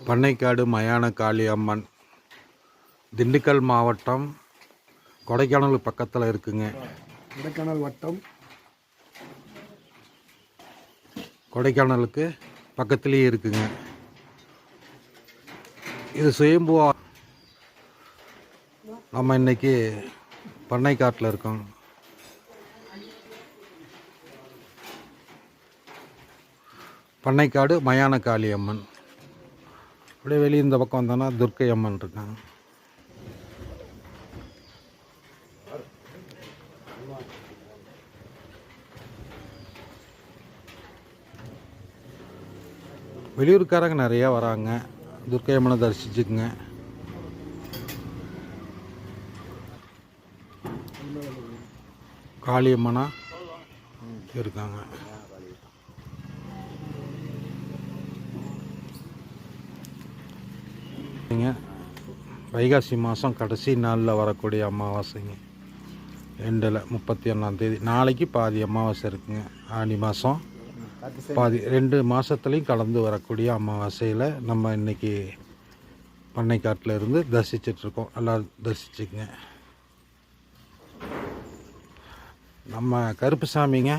பண்ணைக்காடு மயான காளி அம்மன் திண்டுக்கல் மாவட்டம் கொடைக்கானல் பக்கத்தில் இருக்குங்க. கொடைக்கானல் வட்டம் கொடைக்கானலுக்கு பக்கத்துலேயே இருக்குங்க. இது சுயம்புவா. நம்ம இன்னைக்கு பண்ணைக்காட்டில் இருக்கோம். பண்ணைக்காடு மயான காளி அம்மன். அப்படியே வெளியே இந்த பக்கம் வந்தோன்னா துர்க்கை அம்மன் இருக்காங்க. வெளியூருக்காரங்க நிறையா வராங்க. துர்க்கை அம்மனை தரிசிச்சுக்குங்க. காளியம்மனா இருக்காங்க. வைகாசி மாதம் கடைசி நாளில் வரக்கூடிய அமாவாசைங்க. எண்டில் 31ஆம் தேதி. நாளைக்கு பாதி அமாவாசை இருக்குங்க. ஆனி மாதம் பாதி 2 மாதத்துலேயும் கலந்து வரக்கூடிய அமாவாசையில் நம்ம இன்றைக்கி பண்ணைக்காட்டில் இருந்து தரிசிச்சிட்ருக்கோம். எல்லோரும் தரிசிச்சுக்குங்க. நம்ம கருப்பு சாமிங்க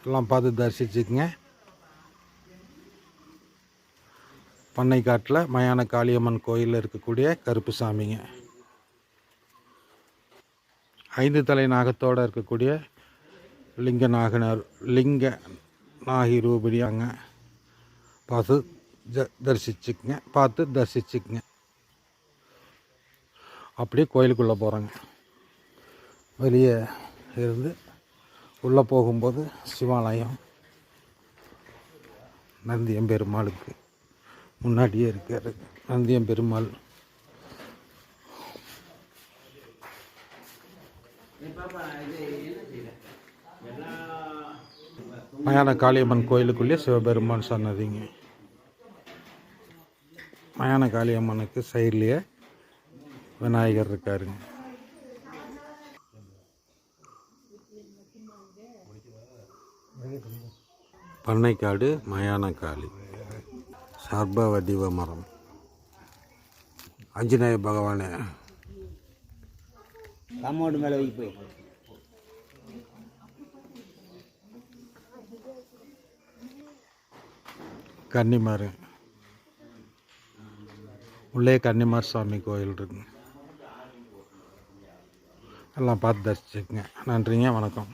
எல்லாம் பார்த்து தரிசிச்சுக்குங்க. பண்ணைக்காட்டில் மயான காளியம்மன் கோயிலில் இருக்கக்கூடிய கருப்பு சாமிங்க. 5 தலை நாகத்தோடு இருக்கக்கூடிய லிங்க நாகி ரூபடியாங்க. பார்த்து தரிசிச்சுக்குங்க. அப்படியே கோயிலுக்குள்ளே போகிறோங்க. வெளியே இருந்து உள்ளே போகும்போது சிவாலயம் நந்தியம்பெருமாளுக்கு முன்னாடியே இருக்கார். நந்தியம்பெருமாள் மயான காளியம்மன் கோயிலுக்குள்ளேயே சிவபெருமான் சன்னதிங்க. மயான காளியம்மனுக்கு சைட்லேயே விநாயகர் இருக்காருங்க. பண்ணைக்காடு மயான காளி சர்ப வடிவ மரம். ஆஞ்சநேய பகவானே காம்பவுண்ட் மேலே வைக்க போய் கன்னிமார் உள்ளே கன்னிமார் சாமி கோயில் இருக்குங்க. எல்லாம் பார்த்து தரிசிச்சுக்குங்க. நன்றிங்க, வணக்கம்.